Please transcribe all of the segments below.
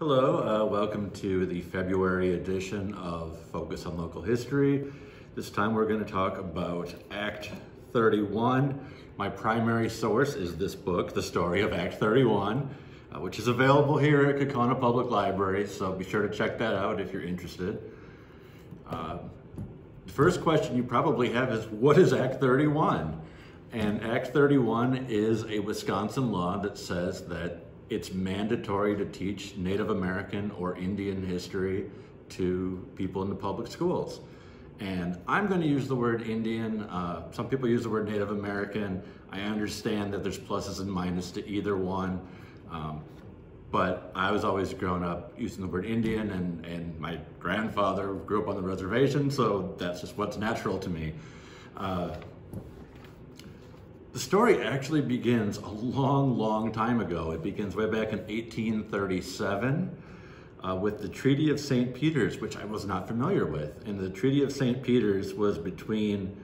Hello, welcome to the February edition of Focus on Local History. This time we're going to talk about Act 31. My primary source is this book, The Story of Act 31, which is available here at Kaukauna Public Library, so be sure to check that out if you're interested. The first question you probably have is, what is Act 31? And Act 31 is a Wisconsin law that says that it's mandatory to teach Native American or Indian history to people in the public schools. And I'm going to use the word Indian. Some people use the word Native American. I understand that there's pluses and minuses to either one. But I was always grown up using the word Indian, and my grandfather grew up on the reservation, so that's just what's natural to me. The story actually begins a long time ago. It begins way back in 1837 with the Treaty of St. Peter's, which I was not familiar with. And the Treaty of St. Peter's was between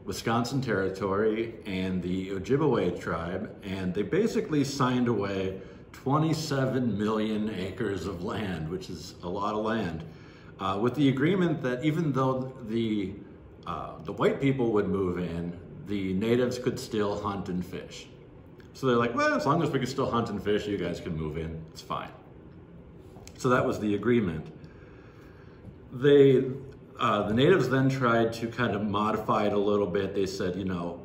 Wisconsin Territory and the Ojibwe tribe, and they basically signed away 27 million acres of land, which is a lot of land, with the agreement that even though the white people would move in, the natives could still hunt and fish. So they're like, well, as long as we can still hunt and fish, you guys can move in, it's fine. So that was the agreement. The natives then tried to kind of modify it a little bit. They said, you know,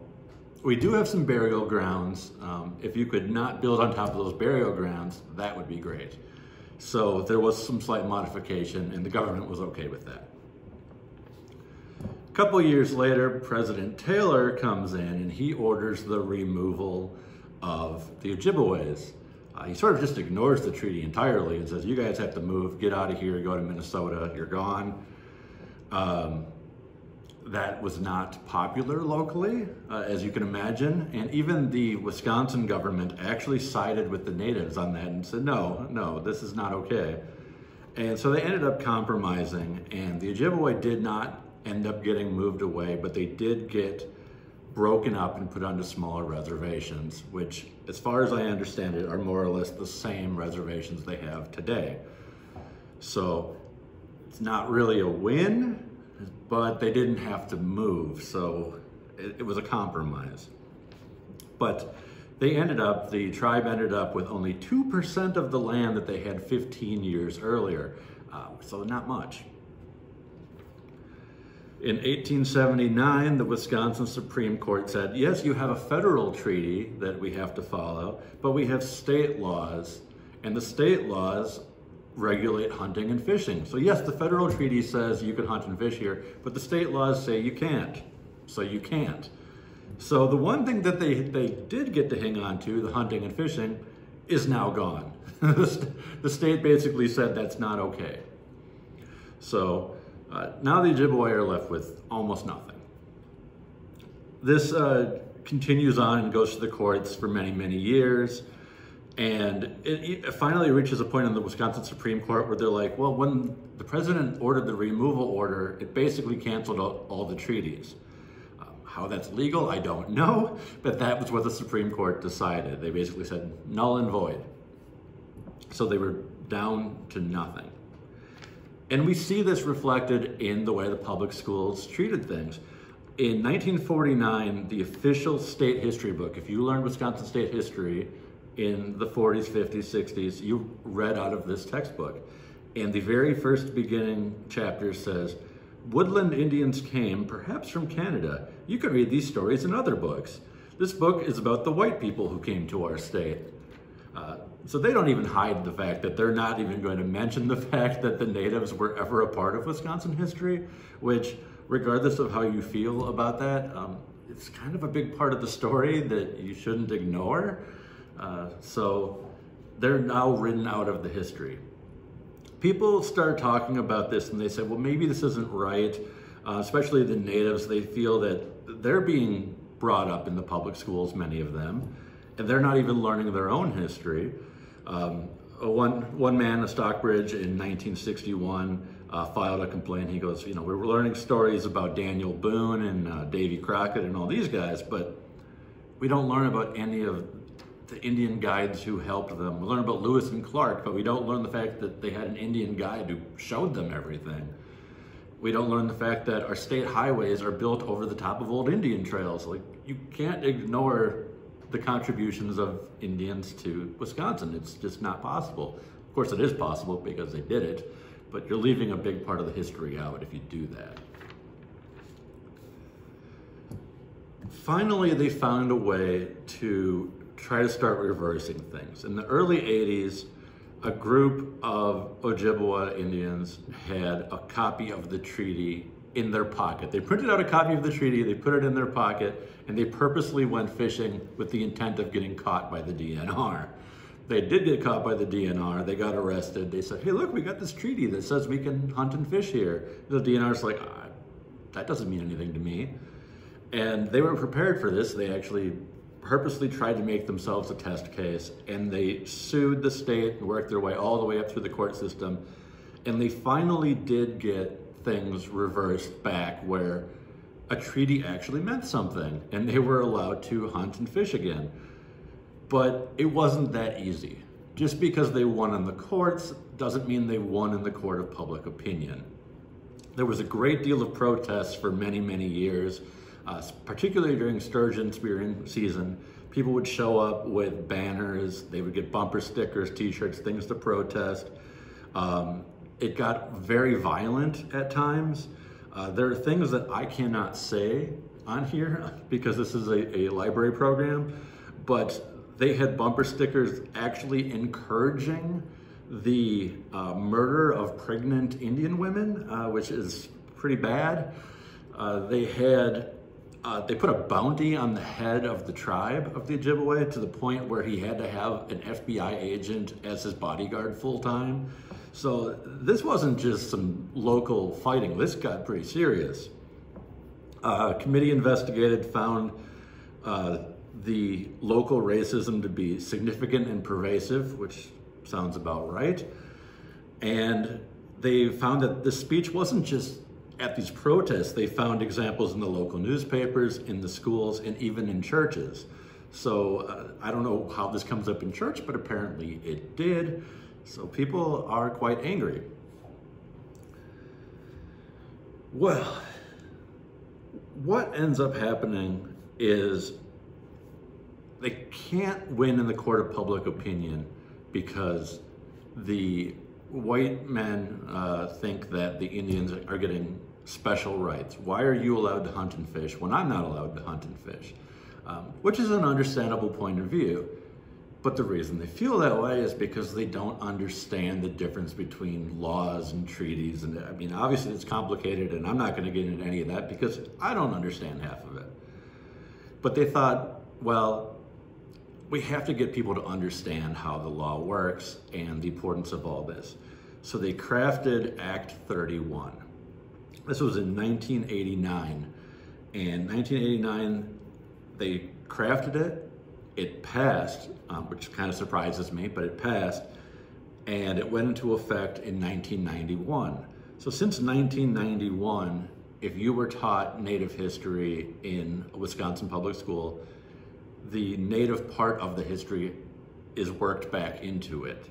we do have some burial grounds. If you could not build on top of those burial grounds, that would be great. So there was some slight modification, and the government was okay with that. A couple years later, President Taylor comes in and he orders the removal of the Ojibways. He sort of just ignores the treaty entirely and says, you guys have to move, get out of here, go to Minnesota, you're gone. That was not popular locally, as you can imagine. And even the Wisconsin government actually sided with the natives on that and said, no, this is not okay. And so they ended up compromising, and the Ojibwe did not end up getting moved away, but they did get broken up and put onto smaller reservations, which, as far as I understand it, are more or less the same reservations they have today. So it's not really a win, but they didn't have to move, so it was a compromise. But the tribe ended up with only 2% of the land that they had 15 years earlier, so not much. In 1879, the Wisconsin Supreme Court said, yes, you have a federal treaty that we have to follow, but we have state laws, and the state laws regulate hunting and fishing. So yes, the federal treaty says you can hunt and fish here, but the state laws say you can't, so you can't. So the one thing that they did get to hang on to, the hunting and fishing, is now gone. The state basically said that's not okay. So now the Ojibwe are left with almost nothing. This continues on and goes to the courts for many years. And it finally reaches a point in the Wisconsin Supreme Court where they're like, well, when the president ordered the removal order, it basically canceled all the treaties. How that's legal, I don't know, but that was what the Supreme Court decided. They basically said null and void. So they were down to nothing. And we see this reflected in the way the public schools treated things. In 1949, the official state history book, if you learned Wisconsin state history in the 40s, 50s, 60s, you read out of this textbook. And the very first beginning chapter says, woodland Indians came, perhaps from Canada. You could read these stories in other books. This book is about the white people who came to our state. So they don't even hide the fact that they're not even going to mention the fact that the natives were ever a part of Wisconsin history, which, regardless of how you feel about that, it's kind of a big part of the story that you shouldn't ignore. So they're now written out of the history. People start talking about this and they say, well, maybe this isn't right, especially the natives. They feel that they're being brought up in the public schools, many of them, and they're not even learning their own history. One man, a Stockbridge, in 1961 filed a complaint. He goes, you know, we were learning stories about Daniel Boone and Davy Crockett and all these guys, but we don't learn about any of the Indian guides who helped them. We learn about Lewis and Clark, but we don't learn the fact that they had an Indian guide who showed them everything. We don't learn the fact that our state highways are built over the top of old Indian trails. Like, you can't ignore the contributions of Indians to Wisconsin. It's just not possible. Of course, it is possible because they did it, but you're leaving a big part of the history out if you do that. Finally, they found a way to try to start reversing things. In the early 80s, a group of Ojibwa Indians had a copy of the treaty in their pocket. They printed out a copy of the treaty, they put it in their pocket, and they purposely went fishing with the intent of getting caught by the DNR. They did get caught by the DNR, they got arrested. They said, hey, look, we got this treaty that says we can hunt and fish here. The DNR's like, that doesn't mean anything to me. And they were prepared for this. They actually purposely tried to make themselves a test case, and they sued the state and worked their way all the way up through the court system. And they finally did get things reversed back where a treaty actually meant something and they were allowed to hunt and fish again. But it wasn't that easy. Just because they won in the courts doesn't mean they won in the court of public opinion. There was a great deal of protests for many, many years. Particularly during sturgeon spearing season, people would show up with banners, they would get bumper stickers, t-shirts, things to protest. It got very violent at times. There are things that I cannot say on here because this is a library program, but they had bumper stickers actually encouraging the murder of pregnant Indian women, which is pretty bad. They put a bounty on the head of the tribe of the Ojibwe to the point where he had to have an FBI agent as his bodyguard full time. So this wasn't just some local fighting. This got pretty serious. A committee investigated, found the local racism to be significant and pervasive, which sounds about right. And they found that the speech wasn't just at these protests. They found examples in the local newspapers, in the schools, and even in churches. So I don't know how this comes up in church, but apparently it did. So people are quite angry. Well, what ends up happening is they can't win in the court of public opinion because the white men think that the Indians are getting special rights. Why are you allowed to hunt and fish when I'm not allowed to hunt and fish? Which is an understandable point of view. But the reason they feel that way is because they don't understand the difference between laws and treaties. And I mean, obviously it's complicated, and I'm not going to get into any of that because I don't understand half of it. But they thought, well, we have to get people to understand how the law works and the importance of all this. So they crafted Act 31. This was in 1989. And 1989, they crafted it, it passed, which kind of surprises me, but it passed, and it went into effect in 1991. So since 1991, if you were taught Native history in a Wisconsin public school, the Native part of the history is worked back into it.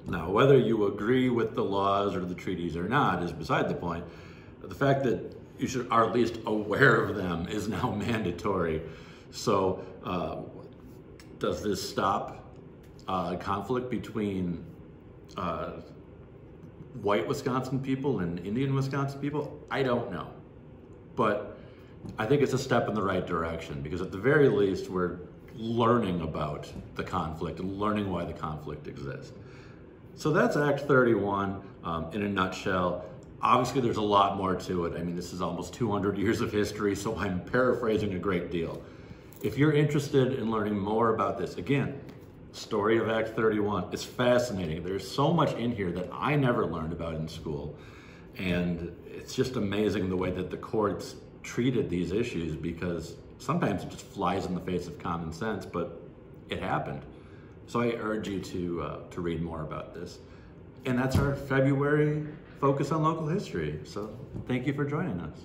Now, whether you agree with the laws or the treaties or not is beside the point. The fact that you are at least aware of them is now mandatory. So does this stop conflict between white Wisconsin people and Indian Wisconsin people? I don't know. But I think it's a step in the right direction because at the very least, we're learning about the conflict and learning why the conflict exists. So that's Act 31 in a nutshell. Obviously, there's a lot more to it. I mean, this is almost 200 years of history, so I'm paraphrasing a great deal. If you're interested in learning more about this, again, story of Act 31, it's fascinating. There's so much in here that I never learned about in school. And it's just amazing the way that the courts treated these issues because sometimes it just flies in the face of common sense, but it happened. So I urge you to read more about this. And that's our February Focus on Local History. So thank you for joining us.